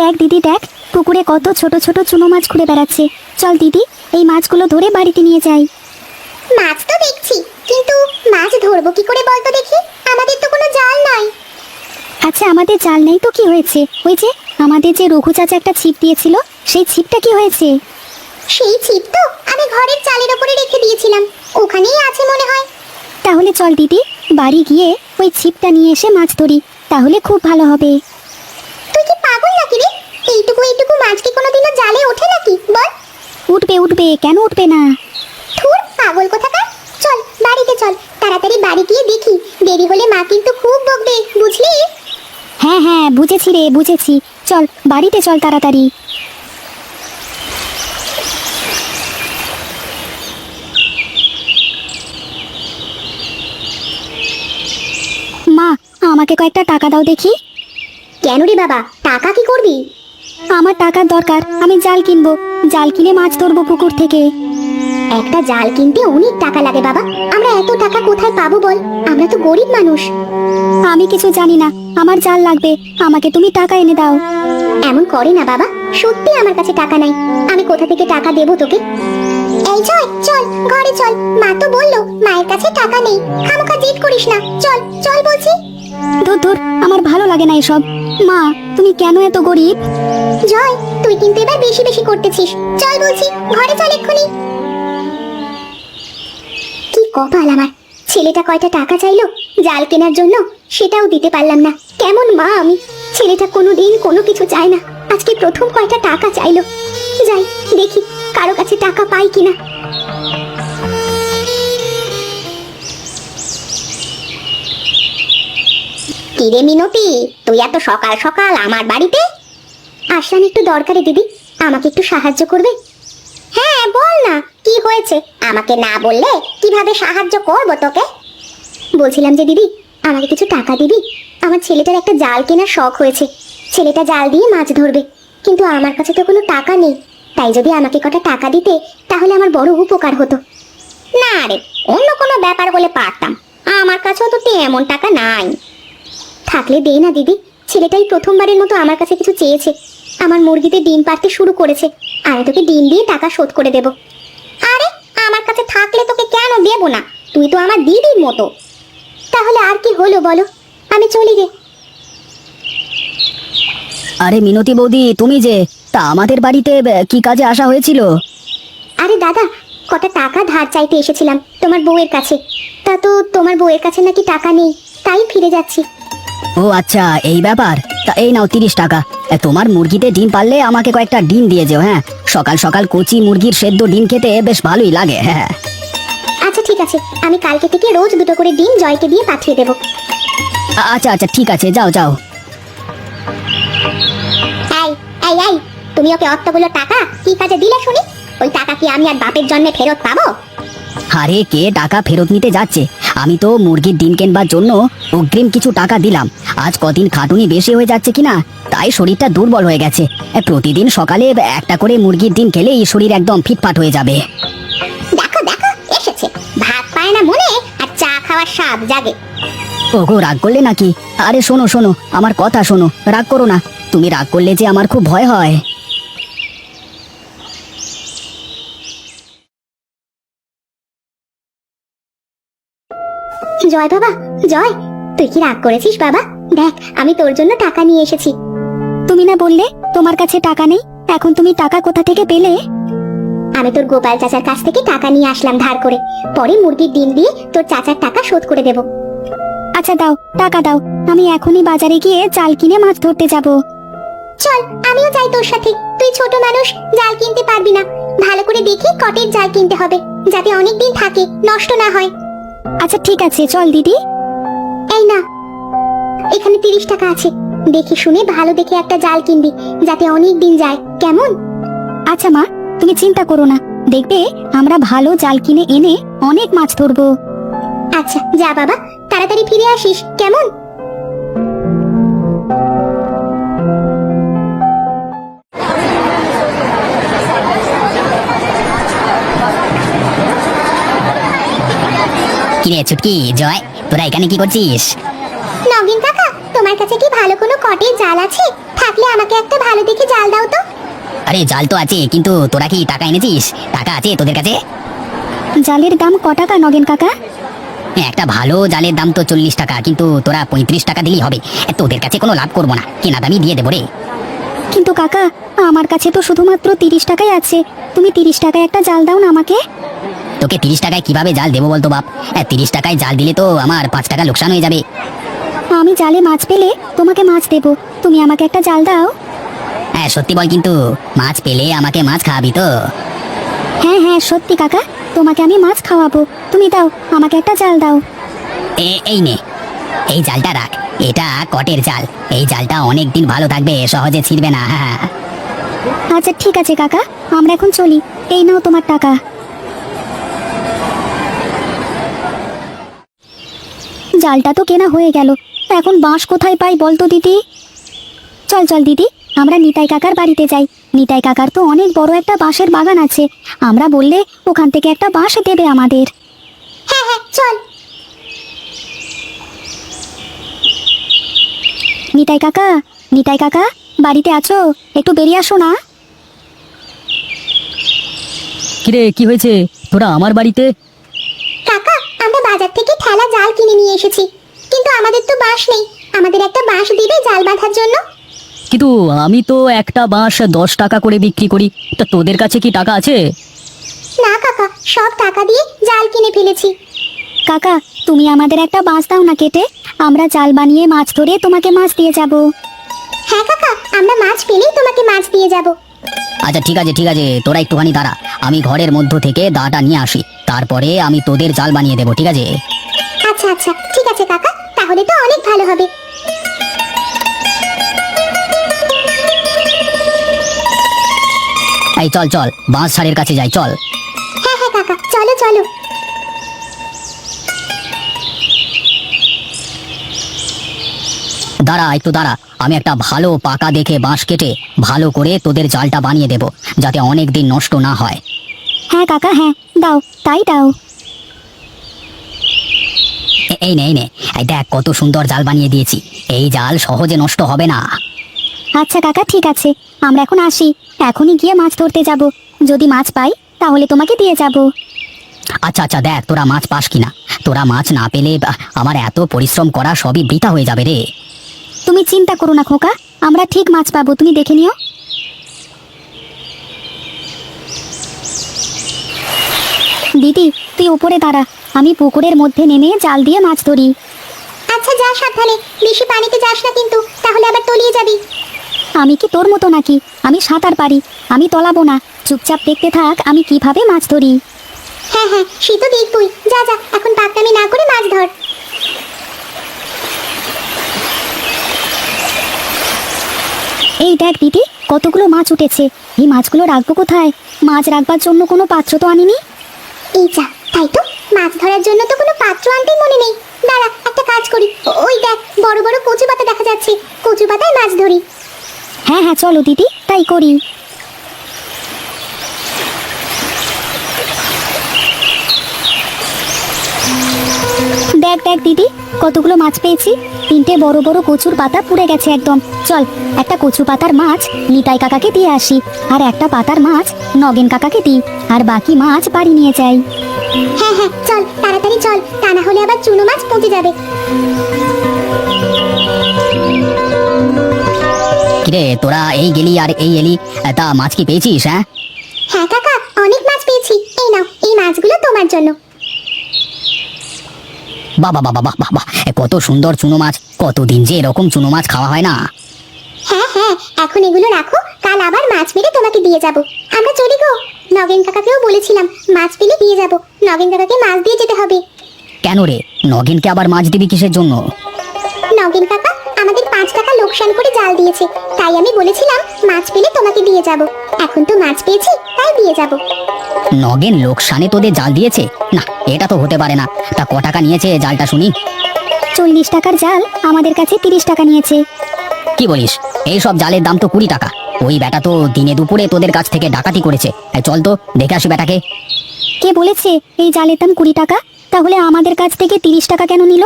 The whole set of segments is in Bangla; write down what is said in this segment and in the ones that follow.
দেখ দিদি দেখ, পুকুরে কত ছোট ছোট চুনো মাছ ঘুরে বেড়াচ্ছে। চল দিদি, এই মাছগুলো ধরে বাড়িতে নিয়ে যাই। মাছ তো দেখছি, কিন্তু মাছ ধরবো কি করে বলতো দেখি? আমাদের তো কোনো জাল নাই। আচ্ছা আমাদের জাল নেই তো কি হয়েছে? ওই যে আমাদের যে রঘু চাচা একটা ছিপ দিয়েছিল, সেই ছিপটা কি হয়েছে? সেই ছিপ তো আমি ঘরের চালের উপরে রেখে দিয়েছিলাম, ওখানেই আছে মনে হয়। তাহলে চল দিদি, বাড়ি গিয়ে ওই ছিপটা নিয়ে এসে মাছ ধরি, তাহলে খুব ভালো হবে। তুই কি পাগল নাকি রে? এইটুকু এইটুকু মাছ কি কোনোদিনও জালে ওঠে নাকি বল? উঠবে উঠবে, কেন উঠবে না? ধুর পাগল কোথাকার। চল বাড়িতে চল, তাড়াতাড়ি বাড়ি গিয়ে দেখি, দেরি হলে মা কিন্তু খুব বকবে, বুঝলি? হ্যাঁ হ্যাঁ বুঝেছি রে, বুঝেছি। চল বাড়িতে চল তাড়াতাড়ি। মা, আমাকে কয়েকটা টাকা দাও দেখি। কেন রে বাবা, টাকা কি করবি? আমার টাকার দরকার, আমি জাল কিনবো, জাল কিনে মাছ ধরবো পুকুর থেকে। একটা জাল কিনতে অনেক টাকা লাগে বাবা, আমরা এত টাকা কোথায় পাবো বল? আমরা তো গরিব মানুষ। আমি কিছু জানি না, আমার জাল লাগবে, আমাকে তুমি টাকা এনে দাও। এমন করে না বাবা, সত্যি আমার কাছে টাকা নাই, আমি কোথা থেকে টাকা দেবো তোকে? এই চল চল ঘরে চল, মা তো বললো মায়ের কাছে টাকা নেই, খামোখা জিদ করিস না, চল চল বলছি। ধুর ধুর, আমার ভালো লাগে না এসব। মা, তুমি কেন এত গরিব? জয়, তুই কিন্তু এবার বেশি বেশি করতেছিস, চল বলছি, ঘরে চল এক্ষুনি। কি কপাল আমার, ছেলেটা কয়টা টাকা চাইলো জাল কেনার জন্য, সেটাও দিতে পারলাম না। কেমন মা আমি, ছেলেটা কোনোদিন কোনো কিছু চায় না, আজকে প্রথম কয়টা টাকা চাইলো। যাই দেখি কারো কাছে টাকা পাই কিনা। কিরে মিনতি, তুই এত সকাল সকাল আমার বাড়িতে? আসলাম একটু দরকারে দিদি, আমাকে একটু সাহায্য করবে? হ্যাঁ বল না, কি হয়েছে? আমাকে না বললে কিভাবে সাহায্য করব তোকে? বলছিলাম যে দিদি, আমাকে কিছু টাকা দিবি, আমার ছেলেটার একটা জাল কেনার শখ হয়েছে, ছেলেটা জাল দিয়ে মাছ ধরবে, কিন্তু আমার কাছে তো কোনো টাকা নেই, তাই যদি আমাকে কটা টাকা দিতে তাহলে আমার বড় উপকার হতো। না রে, অন্য কোনো ব্যাপার বলে পারতাম, আমার কাছেও তো তেমন টাকা নাই। থাকলে দে না দিদি, ছেলেটাই প্রথমবারের মতো আমার কাছে কিছু চেয়েছে, আমার মুরগিতে ডিম পাড়তে শুরু করেছে, আমি তোকে ডিম দিয়ে টাকা শোধ করে দেব। আরে আমার কাছে থাকলে তোকে কেন দেব না, তুই তো আমার দিদির মতো। তাহলে আর কি হলো বলো, আমি চলি রে। আরে মিনতি বৌদি, তুমি যে, তা আমাদের বাড়িতে কি কাজে আসা হয়েছিল? আরে দাদা, কটা টাকা ধার চাইতে এসেছিলাম তোমার বউয়ের কাছে, তা তো তোমার বউয়ের কাছে নাকি টাকা নেই, তাই ফিরে যাচ্ছি। ও আচ্ছা, এই ব্যাপার। তা এই নাও 30 টাকা, তোমার মুরগিতে ডিম পারলে আমাকে কয়েকটা ডিম দিয়ে যেও। হ্যাঁ, সকাল সকাল কচি মুরগির সেদ্ধ ডিম খেতে বেশ ভালোই লাগে। হ্যাঁ আচ্ছা ঠিক আছে, আমি কালকে থেকে রোজ দুটো করে ডিম জয়কে দিয়ে পাঠিয়ে দেবো। আচ্ছা আচ্ছা ঠিক আছে, যাও যাও। এই এই এই, তুমি ওকে অতগুলো টাকা কি কাজে দিলে শুনি? ওই টাকা কি আমি আর বাপের জন্মে ফেরত পাবো? আরে কে টাকা ফেরত নিতে যাচ্ছে, আমি তো মুরগির ডিম কেনবার জন্য অগ্রিম কিছু টাকা দিলাম। আজ কদিন খাটুনি বেশি হয়ে যাচ্ছে কিনা, তাই শরীরটা দুর্বল হয়ে গেছে। প্রতিদিন সকালে একটা করে মুরগির ডিম খেলেই শরীর একদম ফিটফাট হয়ে যাবে। দেখো দেখো এসেছে, ভাত পায় না মনে আর চা খাওয়ার স্বাদ জাগে। ওগো রাগ করলে নাকি? আরে শোনো শোনো, আমার কথা শোনো, রাগ করো না। তুমি রাগ করলে যে আমার খুব ভয় হয়। জয় বাবা, জয়, তুই কি রাগ করেছিস বাবা? দেখ আমি তোর জন্য টাকা নিয়ে এসেছি। তুমি না বললে তোমার কাছে টাকা নেই, এখন তুমি টাকা কোথা থেকে পেলে? আমি তোর গোপাল চাচার কাছ থেকে টাকা নিয়ে আসলাম ধার করে, পরে মুরগির ডিম দিয়ে তোর চাচার টাকা শোধ করে দেব। আচ্ছা দাও, টাকা দাও, আমি এখনই বাজারে গিয়ে জাল কিনে মাছ ধরতে যাব। চল আমিও যাই তোর সাথে, তুই ছোট মানুষ, জাল কিনতে পারবি না, ভালো করে দেখি কটের জাল কিনতে হবে, যাতে অনেক দিন থাকে, নষ্ট না হয়। আচ্ছা ঠিক আছে, চল দিদি। এই না, এখানে 30 টাকা আছে, দেখি শুনে ভালো দেখে একটা জাল কিনবি, যাতে অনেক দিন যায়, কেমন? আচ্ছা মা, তুমি চিন্তা করো না, দেখবে আমরা ভালো জাল কিনে এনে অনেক মাছ ধরবো। আচ্ছা যা বাবা, তাড়াতাড়ি ফিরে আসিস, কেমন? কিরে ছুটকি, জয়, তোরা এখানে কি করছিস? নগিন কাকা, তোমার কাছে কি ভালো কোনো কটের জাল আছে? থাকলে থাকলে আমাকে একটা ভালো দেখে জাল দাও তো। আরে জাল তো আছে, কিন্তু তোরা কি টাকা এনেছিস? টাকা আছে তোদের কাছে? জালের দাম ক টাকা নগেন কাকা? একটা ভালো জালের দাম তো 40 টাকা, কিন্তু তোরা 35 টাকা দিলেই হবে। তোদের কাছে কোনো লাভ করবো না, কেনা দামই দিয়ে দেবো রে। কিন্তু কাকা, আমার কাছে তো শুধুমাত্র 30 টাকাই আছে। তুমি 30 টাকায় একটা জাল দাও না আমাকে। তোকে 30 টাকায় কিভাবে জাল দেবো বলতো বাপ? 30 টাকায় জাল দিলে তো আমার 5 টাকা লোকসান হয়ে যাবে। আমি জালে মাছ পেলে তোমাকে মাছ দেবো, তুমি আমাকে একটা জাল দাও। হ্যাঁ সত্যি বল, কিন্তু মাছ পেলে আমাকে মাছ খাওয়াবি তো? হ্যাঁ হ্যাঁ সত্যি কাকা, তোমাকে আমি মাছ খাওয়াবো। তুমি দাও, আমাকে একটা জাল দাও। এই নে, এই জালটা রাখ। এটা কটের জাল, এই জালটা অনেক দিন ভালো থাকবে, সহজে ছিঁড়বে না। হ্যাঁ আচ্ছা ঠিক আছে কাকা, আমরা এখন চলি। এই নাও তোমার টাকা। জালটা তো কেনা হয়ে গেল, এখন বাঁশ কোথায় পাই বলতো দিদি? চল চল দিদি, আমরা নিতাই কাকার বাড়িতে যাই। নিতাই কাকার তো অনেক বড় একটা বাঁশের বাগান আছে, আমরা বললে ওখান থেকে একটা বাঁশ দেবে আমাদের। হ্যাঁ হ্যাঁ চল। নিতাই কাকা, নিতাই কাকা, বাড়িতে আছো? একটু বেরিয়ে আসো না। কিরে, কি হয়েছে? তোরা আমার বাড়িতে? কাকা, আমরা বাজার থেকে ঠেলা জাল কিনে নিয়ে এসেছি, কিন্তু আমাদের তো বাঁশ নেই। আমাদের একটা বাঁশ দিবে জাল বাঁধার জন্য? কিন্তু আমি তো একটা বাঁশ 10 টাকা করে বিক্রি করি, তা তোদের কাছে কি টাকা আছে? না কাকা, সব টাকা দিয়ে জাল কিনে ফেলেছি। কাকা, তুমি আমাদের একটা বাঁশ দাও না কেটে, আমরা জাল বানিয়ে মাছ ধরে তোমাকে মাছ দিয়ে যাব। হ্যাঁ কাকা, আমরা মাছ পেলেই তোমাকে মাছ দিয়ে যাব। আচ্ছা ঠিক আছে ঠিক আছে, তোরা একটুখানি দাঁড়া, আমি ঘরের মধ্য থেকে দাটা নিয়ে আসি, তারপরে আমি তোদের জাল বানিয়ে দেবো, ঠিক আছে? আচ্ছা আচ্ছা ঠিক আছে কাকা, তাহলে তো অনেক ভালো হবে। এই চল চল, বাঁশ ছাড়ের কাছে যাই, চল। হ্যাঁ হ্যাঁ কাকা, চলো চলো। দাঁড়া একটু দাঁড়া, আমি একটা ভালো পাকা দেখে বাঁশ কেটে ভালো করে তোদের জালটা বানিয়ে দেব, যাতে অনেক দিন নষ্ট না হয়। হ্যাঁ কাকা, হ্যাঁ দাও, তাই দাও। এই নে এই নে, এই দেখ কত সুন্দর জাল বানিয়ে দিয়েছি, এই জাল সহজে নষ্ট হবে না। আচ্ছা কাকা ঠিক আছে, আমরা এখন আসি। এখনই গিয়ে মাছ ধরতে যাব, যদি মাছ পাই তাহলে তোমাকে দিয়ে যাব। আচ্ছা আচ্ছা, দেখ তোরা মাছ পাস কিনা। তোরা মাছ না পেলে আমার এত পরিশ্রম করা সবই বৃথা হয়ে যাবে রে। তুমি চিন্তা করো না খোকা, আমরা ঠিক মাছ পাবো, তুমি দেখে নিও। দিদি, তুই উপরে দাঁড়া, আমি পুকুরের মধ্যে নেমে জাল দিয়ে মাছ ধরি। আচ্ছা যা সাবধানে, বেশি পানিতে যাস না কিন্তু, তাহলে আবার তলিয়ে যাবি। আমি কি তোর মতো নাকি? আমি সাঁতার পারি, আমি তলাবো না। চুপচাপ দেখতে থাক আমি কিভাবে মাছ ধরি। হ্যাঁ হ্যাঁ সে তো দেখবই, যা যা, এখন পাকনামি না করে মাছ ধর। এই দেখ দিদি, কতগুলো মাছ উঠেছে। এই মাছগুলো রাখবো কোথায়? মাছ রাখবার জন্য কোনো পাত্র তো আনিনি। এই যা, তাই তো, মাছ ধরার জন্য তো কোনো পাত্র আনতে মনে নেই। দাঁড়া, একটা কাজ করি, ওই দেখ বড় বড় কচু পাতা দেখা যাচ্ছে, কচু পাতায় মাছ ধরি। হ্যাঁ হ্যাঁ চলো দিদি, তাই করি। দেখ দেখ দিদি, কতগুলো মাছ পেয়েছি। 3টে বড় বড় কচুর পাতা পুড়ে গেছে একদম। চল, একটা কচু পাতার মাছ নিতাই কাকাকে দিয়ে আসি, আর একটা পাতার মাছ নগেন কাকাকে দিই, আর বাকি মাছ বাড়ি নিয়ে যাই। হ্যাঁ হ্যাঁ চল, তাড়াতাড়ি চল, তা না হলে আবার চুনো মাছ পচে যাবে। কিরে, তোরা এই গেলি আর এই এলি, তা মাছ কি পেয়েছিস? হ্যাঁ হ্যাঁ কাকা, অনেক মাছ পেয়েছি। এই নাও, এই মাছগুলো তোমার জন্য। বাবা বাবা বাহ বাহ বাহ, কত সুন্দর চুনো মাছ, কতদিন যে এরকম চুনো মাছ খাওয়া হয় না। হ্যাঁ হ্যাঁ, এখন এগুলো রাখো, কাল আবার মাছ মেরে তোমাকে দিয়ে যাব। আমরা চলি গো, নগেন কাকাকেও বলেছিলাম মাছ পেলে দিয়ে যাব। নগেন কাকাকে মাছ দিয়ে যেতে হবে। কেন রে, নগেনকে আবার মাছ দিবি কিসের জন্য? নগেন কাকা আমাদের 5 টাকা লোকসান করে জাল দিয়েছে, তাই আমি বলেছিলাম মাছ পেলে তোমাকে দিয়ে যাব। এখন তো মাছ পেয়েছি, তাই দিয়ে যাব। নগেন লোকসানে তোদের জাল দিয়েছে? না, এটা তো হতে পারে না। তা ক টাকা নিয়েছে জালটা শুনি? 40 টাকার জাল আমাদের কাছে 30 টাকা নিয়েছে। কি বলিস? এই সব জালের দাম তো 20 টাকা। ওই বেটা তো দিনে দুপুরে তোদের কাছ থেকে ডাকাতি করেছে। চল তো দেখে আসি বেটাকে। কে বলেছে এই জালের দাম 20 টাকা? তাহলে আমাদের কাছ থেকে 30 টাকা কেন নিল?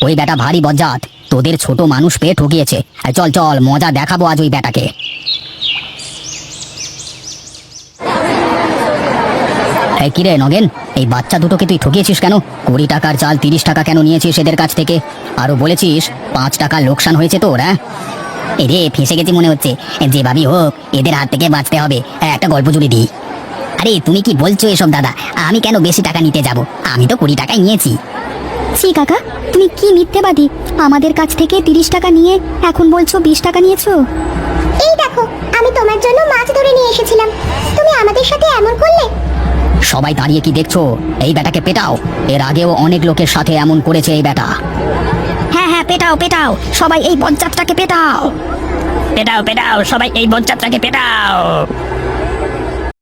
ওই বেটা ভারী বজ্জাত, তোদের ছোট মানুষ পেয়ে ঠকিয়েছে। চল চল, মজা দেখাবো আজ ওই বেটাকে। এই কিরে নগেন, এই বাচ্চা দুটোকে তুই ঠকিয়েছিস কেন? 20 টাকার চাল 30 টাকা কেন নিয়েছিস এদের কাছ থেকে? আরো বলেছিস 5 টাকা লোকসান হয়েছে তোর। হ্যাঁ রে, ফেঁসে গেছি মনে হচ্ছে। যেভাবেই হোক এদের হাত থেকে বাঁচতে হবে। একটা গল্প জুড়ে দিই। আরে তুমি কি বলছো এসব দাদা? আমি কেন বেশি টাকা নিতে যাব? আমি তো 20 টাকাই নিয়েছি। ছি কাকা, তুমি কি মিথ্যেবাদী! আমাদের কাছ থেকে 30 টাকা নিয়ে এখন বলছো 20 টাকা নিয়েছো। এই দেখো, আমি তোমার জন্য মাছ ধরে নিয়ে এসেছিলাম, তুমি আমাদের সাথে এমন করলে। সবাই দাঁড়িয়ে কি দেখছো? এই বেটাকে পেটাও। এর আগেও অনেক লোকের সাথে এমন করেছে এই বেটা। হ্যাঁ হ্যাঁ, পেটাও পেটাও, সবাই এই বজ্জাতটাকে পেটাও। পেটাও পেটাও, সবাই এই বজ্জাতটাকে পেটাও।